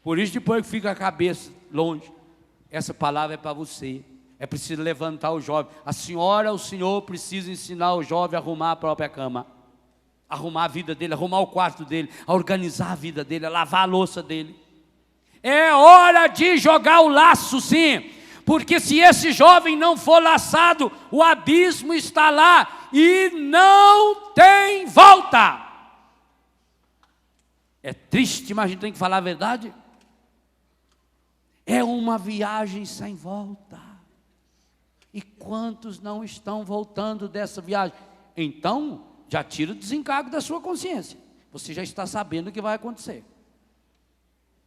Por isso, depois que fica a cabeça longe, essa palavra é para você. É preciso levantar o jovem. A senhora, o senhor precisa ensinar o jovem a arrumar a própria cama, arrumar a vida dele, arrumar o quarto dele, a organizar a vida dele, a lavar a louça dele. É hora de jogar o laço, sim, porque se esse jovem não for laçado, o abismo está lá e não tem volta. É triste, mas a gente tem que falar a verdade. É uma viagem sem volta. E quantos não estão voltando dessa viagem? Então, já tira o desencargo da sua consciência. Você já está sabendo o que vai acontecer.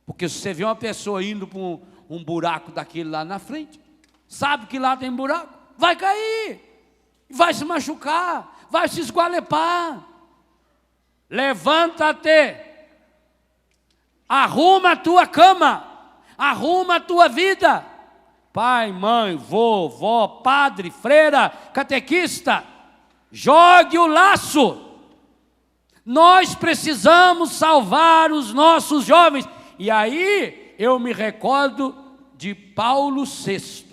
Porque se você vê uma pessoa indo para um buraco daquele lá na frente, sabe que lá tem buraco, vai cair, vai se machucar, vai se esgualepar. Levanta-te, arruma a tua cama, arruma a tua vida. Pai, mãe, vovó, padre, freira, catequista, jogue o laço. Nós precisamos salvar os nossos jovens. E aí eu me recordo de Paulo VI,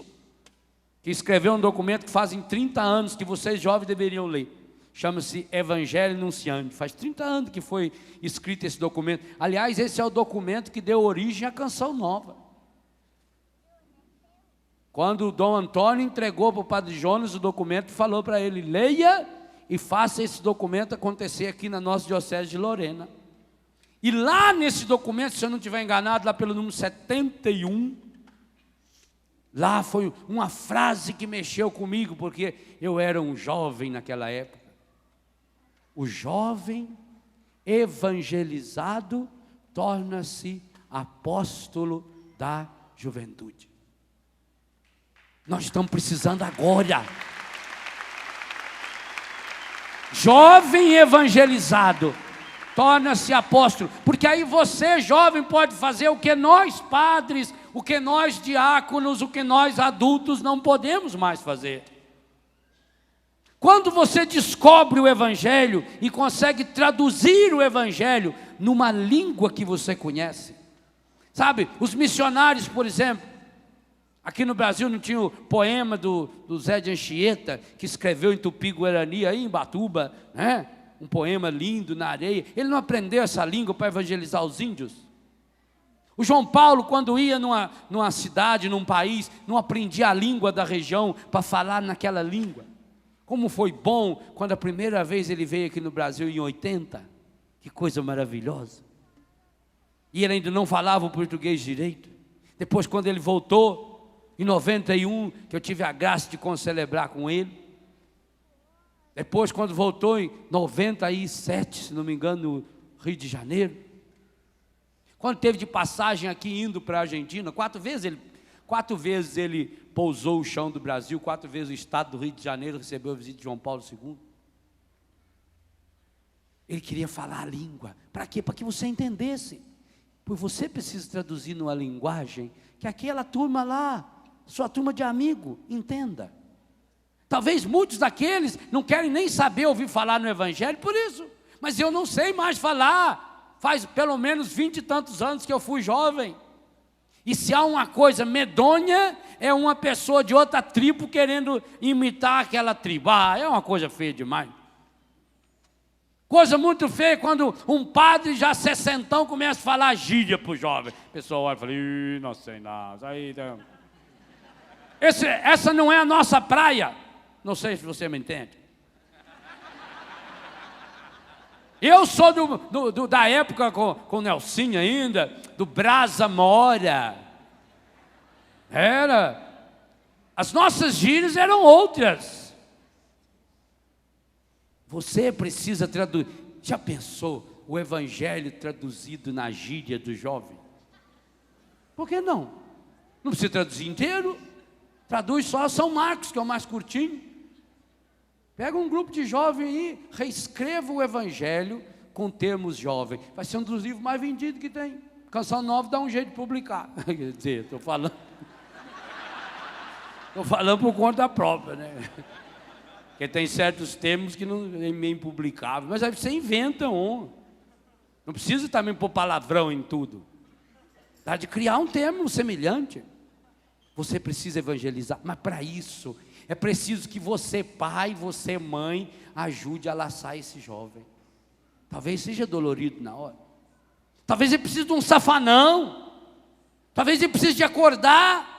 que escreveu um documento que fazem 30 anos que vocês jovens deveriam ler. Chama-se Evangelho Nunciante. Faz 30 anos que foi escrito esse documento. Aliás, esse é o documento que deu origem à Canção Nova. Quando o Dom Antônio entregou para o Padre Jonas o documento, falou para ele: leia e faça esse documento acontecer aqui na nossa Diocese de Lorena. E lá nesse documento, se eu não estiver enganado, lá pelo número 71, lá foi uma frase que mexeu comigo, porque eu era um jovem naquela época. O jovem evangelizado torna-se apóstolo da juventude. Nós estamos precisando agora. Jovem evangelizado torna-se apóstolo, porque aí você, jovem, pode fazer o que nós padres, o que nós diáconos, o que nós adultos não podemos mais fazer. Quando você descobre o Evangelho e consegue traduzir o Evangelho numa língua que você conhece, sabe, os missionários, por exemplo, aqui no Brasil não tinha o poema do Zé de Anchieta, que escreveu em Tupi-Guarani, aí em Batuba, né? Um poema lindo na areia. Ele não aprendeu essa língua para evangelizar os índios. O João Paulo, quando ia numa cidade, num país, não aprendia a língua da região para falar naquela língua. Como foi bom quando a primeira vez ele veio aqui no Brasil em 80. Que coisa maravilhosa. E ele ainda não falava o português direito. Depois, quando ele voltou, em 91, que eu tive a graça de concelebrar com ele. Depois, quando voltou em 97, se não me engano, no Rio de Janeiro. Quando teve de passagem aqui indo para a Argentina, 4 vezes ele pousou o chão do Brasil, 4 vezes o estado do Rio de Janeiro recebeu a visita de João Paulo II. Ele queria falar a língua. Para quê? Para que você entendesse. Pois você precisa traduzir numa linguagem que aquela turma lá, sua turma de amigo, entenda. Talvez muitos daqueles não querem nem saber ouvir falar no Evangelho por isso. Mas eu não sei mais falar. Faz pelo menos 20 e tantos anos que eu fui jovem. E se há uma coisa medonha, é uma pessoa de outra tribo querendo imitar aquela tribo. É uma coisa feia demais. Coisa muito feia quando um padre já 60 começa a falar gíria para o jovem. O pessoal olha e fala: não sei nada. Essa não é a nossa praia. Não sei se você me entende. Eu sou da época com o Nelsinho ainda, do Brasa Mora. As nossas gírias eram outras. Você precisa traduzir. Já pensou o evangelho traduzido na gíria do jovem? Por que não? Não precisa traduzir inteiro. Traduz só São Marcos, que é o mais curtinho. Pega um grupo de jovens aí, reescreva o evangelho com termos jovens. Vai ser um dos livros mais vendidos que tem. Canção Nova dá um jeito de publicar. Quer dizer, estou falando por conta própria, né? Porque tem certos termos que não é meio impublicável, mas aí você inventa um. Não precisa também pôr palavrão em tudo. Dá de criar um termo semelhante. Você precisa evangelizar, mas para isso é preciso que você, pai, você, mãe, ajude a laçar esse jovem. Talvez seja dolorido na hora. Talvez ele precise de um safanão. Talvez ele precise de acordar.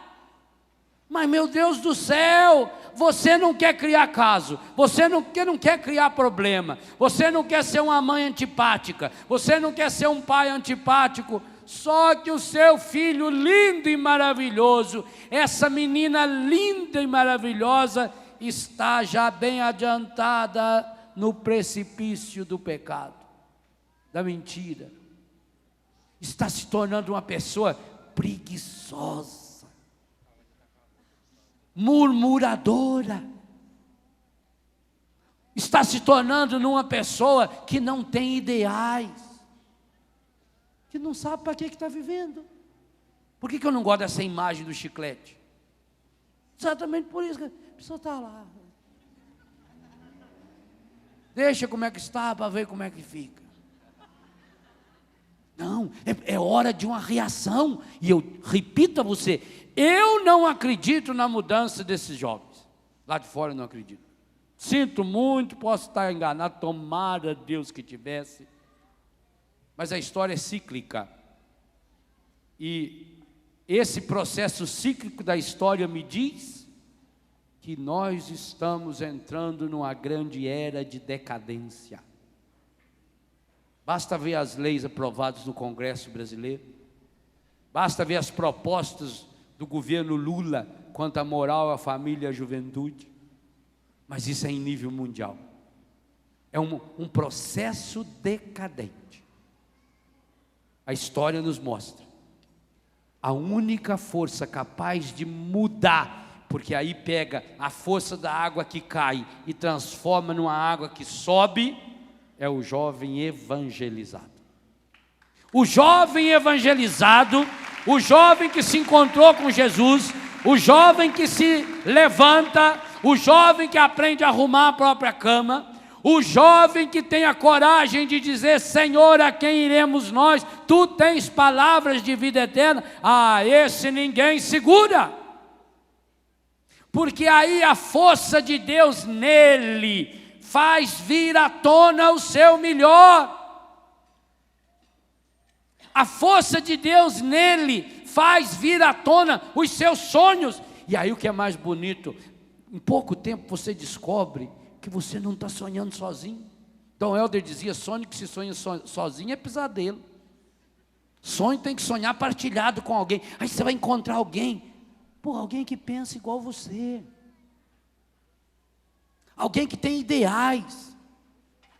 Mas, meu Deus do céu, você não quer criar caso, você não quer criar problema, você não quer ser uma mãe antipática, você não quer ser um pai antipático, só que o seu filho lindo e maravilhoso, essa menina linda e maravilhosa, está já bem adiantada no precipício do pecado, da mentira, está se tornando uma pessoa preguiçosa, murmuradora, está se tornando uma pessoa que não tem ideais, que não sabe para que está vivendo. Por que eu não gosto dessa imagem do chiclete? Exatamente por isso que a pessoa está lá, deixa como é que está para ver como é que fica. Não, é hora de uma reação. E eu repito a você, eu não acredito na mudança desses jovens. Lá de fora eu não acredito. Sinto muito, posso estar enganado, tomara Deus que tivesse. Mas a história é cíclica. E esse processo cíclico da história me diz que nós estamos entrando numa grande era de decadência. Basta ver as leis aprovadas no Congresso brasileiro, basta ver as propostas do governo Lula quanto à moral, à família e à juventude, mas isso é em nível mundial, é um processo decadente. A história nos mostra, a única força capaz de mudar, porque aí pega a força da água que cai e transforma numa água que sobe, é o jovem evangelizado. O jovem evangelizado, o jovem que se encontrou com Jesus, o jovem que se levanta, o jovem que aprende a arrumar a própria cama, o jovem que tem a coragem de dizer: Senhor, a quem iremos nós? Tu tens palavras de vida eterna. Esse ninguém segura, porque aí a força de Deus nele faz vir à tona o seu melhor. A força de Deus nele faz vir à tona os seus sonhos. E aí o que é mais bonito, em pouco tempo você descobre que você não está sonhando sozinho. Dom Helder dizia: sonho que se sonha sozinho é pesadelo. Sonho tem que sonhar partilhado com alguém. Aí você vai encontrar alguém, alguém que pensa igual você, alguém que tem ideais,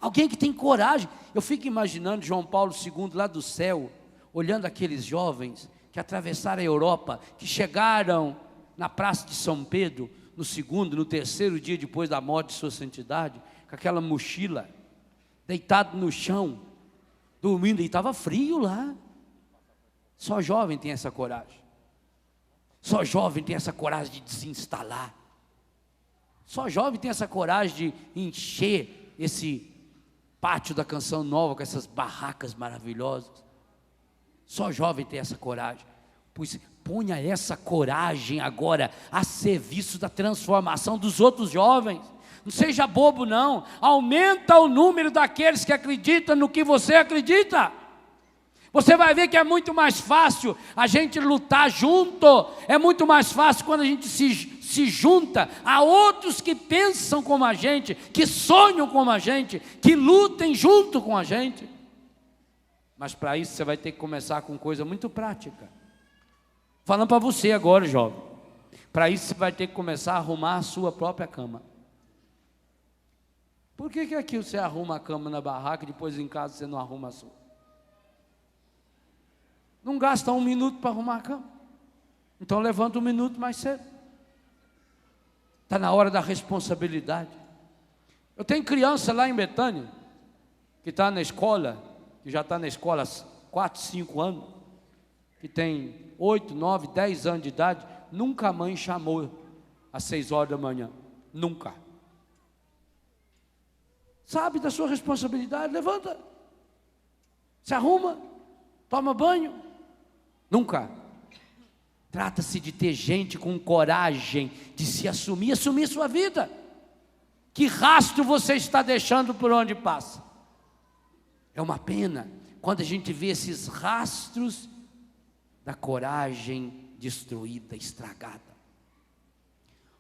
alguém que tem coragem. Eu fico imaginando João Paulo II lá do céu, olhando aqueles jovens que atravessaram a Europa, que chegaram na praça de São Pedro, no segundo, no terceiro dia depois da morte de sua santidade, com aquela mochila, deitado no chão, dormindo, e estava frio lá. Só jovem tem essa coragem, só jovem tem essa coragem de desinstalar, só jovem tem essa coragem de encher esse pátio da Canção Nova com essas barracas maravilhosas. Só jovem tem essa coragem. Pois ponha essa coragem agora a serviço da transformação dos outros jovens. Não seja bobo não, aumenta o número daqueles que acreditam no que você acredita. Você vai ver que é muito mais fácil a gente lutar junto, é muito mais fácil quando a gente se junta a outros que pensam como a gente, que sonham como a gente, que lutem junto com a gente. Mas para isso você vai ter que começar com coisa muito prática. Falando para você agora, jovem, para isso você vai ter que começar a arrumar a sua própria cama. Por que aqui você arruma a cama na barraca e depois em casa você não arruma a sua? Não gasta 1 minuto para arrumar a cama. Então levanta 1 minuto mais cedo. Está na hora da responsabilidade. Eu tenho criança lá em Betânia, que está na escola, que já está na escola há 4, 5 anos, que tem 8, 9, 10 anos de idade, nunca a mãe chamou às 6 horas da manhã. Nunca. Sabe da sua responsabilidade, levanta, se arruma, toma banho. Nunca. Trata-se de ter gente com coragem de se assumir sua vida. Que rastro você está deixando por onde passa? É uma pena quando a gente vê esses rastros da coragem destruída, estragada.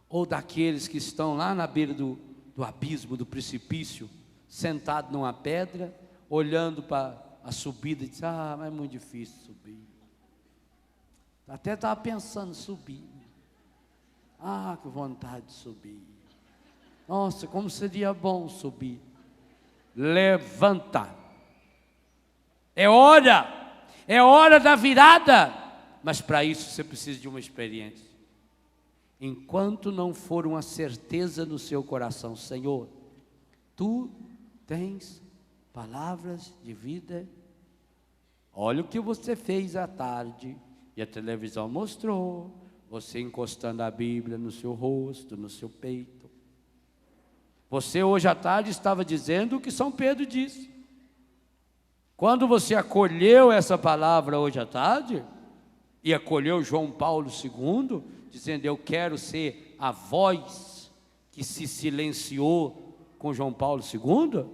Ou daqueles que estão lá na beira do abismo, do precipício, sentado numa pedra, olhando para a subida e diz: ah, mas é muito difícil subir. Até estava pensando em subir. Ah, que vontade de subir. Nossa, como seria bom subir. Levanta. É hora da virada. Mas para isso você precisa de uma experiência. Enquanto não for uma certeza no seu coração: Senhor, Tu tens palavras de vida. Olha o que você fez à tarde, e a televisão mostrou, você encostando a Bíblia no seu rosto, no seu peito. Você hoje à tarde estava dizendo o que São Pedro disse. Quando você acolheu essa palavra hoje à tarde, e acolheu João Paulo II, dizendo: eu quero ser a voz que se silenciou com João Paulo II,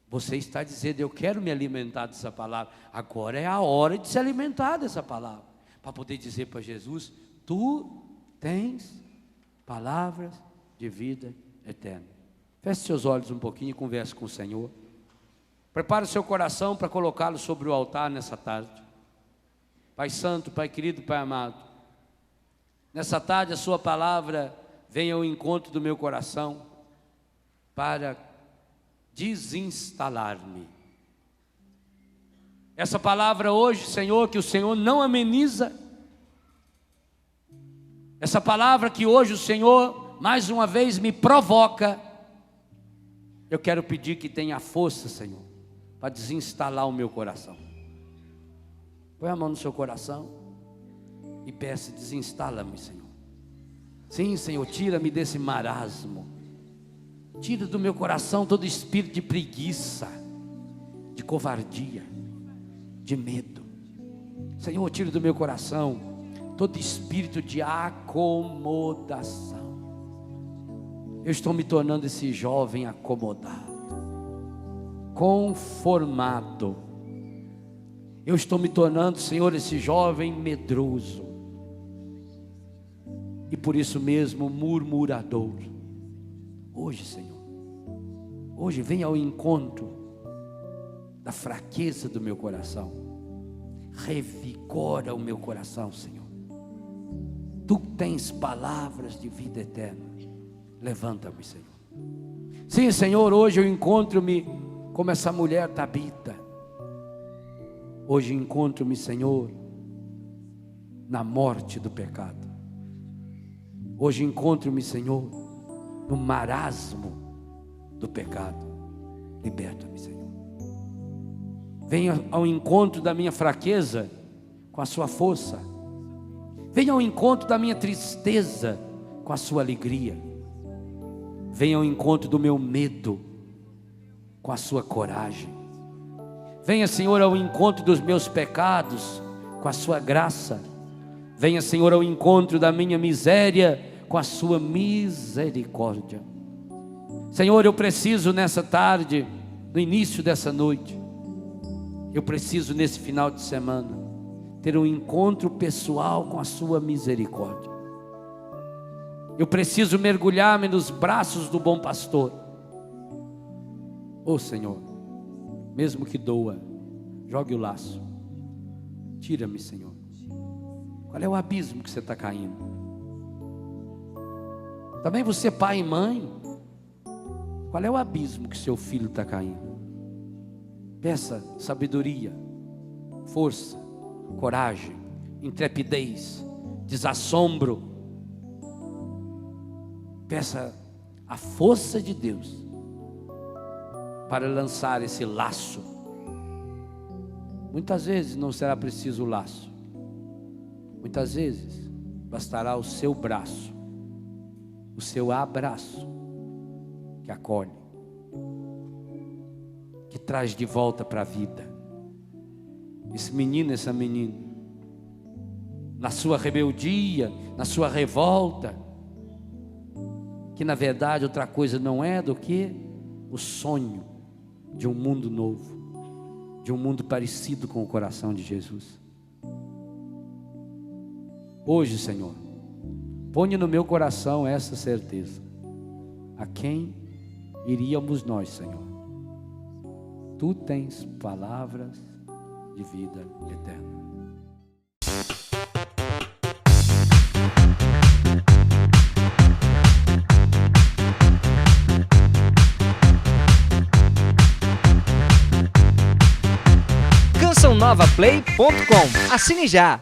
você está dizendo: eu quero me alimentar dessa palavra. Agora é a hora de se alimentar dessa palavra, para poder dizer para Jesus: Tu tens palavras de vida eterna. Feche seus olhos um pouquinho e converse com o Senhor. Prepare o seu coração para colocá-lo sobre o altar nessa tarde. Pai santo, Pai querido, Pai amado, nessa tarde a sua palavra venha ao encontro do meu coração para desinstalar-me. Essa palavra hoje, Senhor, que o Senhor não ameniza. Essa palavra que hoje o Senhor mais uma vez me provoca. Eu quero pedir que tenha força, Senhor, para desinstalar o meu coração. Põe a mão no seu coração e peça: desinstala-me, Senhor. Sim, Senhor, tira-me desse marasmo. Tira do meu coração todo espírito de preguiça, de covardia, de medo. Senhor, tira do meu coração todo espírito de acomodação. Eu estou me tornando esse jovem acomodado, conformado. Eu estou me tornando, Senhor, esse jovem medroso. E por isso mesmo murmurador. Hoje, Senhor, hoje vem ao encontro da fraqueza do meu coração. Revigora o meu coração, Senhor. Tu tens palavras de vida eterna. Levanta-me, Senhor. Sim, Senhor, hoje eu encontro-me como essa mulher Tabita. Hoje encontro-me, Senhor, na morte do pecado. Hoje encontro-me, Senhor, no marasmo do pecado. Liberta-me, Senhor. Venha ao encontro da minha fraqueza com a sua força. Venha ao encontro da minha tristeza com a sua alegria. Venha ao encontro do meu medo com a sua coragem. Venha, Senhor, ao encontro dos meus pecados com a sua graça. Venha, Senhor, ao encontro da minha miséria com a sua misericórdia. Senhor, eu preciso nessa tarde, no início dessa noite, eu preciso nesse final de semana ter um encontro pessoal com a sua misericórdia. Eu preciso mergulhar-me nos braços do bom pastor. Oh, Senhor, mesmo que doa, jogue o laço. Tira-me, Senhor. Qual é o abismo que você está caindo? Também você, pai e mãe, Qual é o abismo que seu filho está caindo? Peça sabedoria, força, coragem, intrepidez, desassombro. Peça a força de Deus para lançar esse laço. Muitas vezes não será preciso o laço. Muitas vezes bastará o seu braço, o seu abraço, que acolhe, que traz de volta para a vida esse menino, essa menina, na sua rebeldia, na sua revolta, que na verdade outra coisa não é do que o sonho de um mundo novo, de um mundo parecido com o coração de Jesus. Hoje, Senhor, ponha no meu coração essa certeza: a quem iríamos nós, Senhor? Tu tens palavras de vida eterna. CançãoNovaPlay.com. Assine já!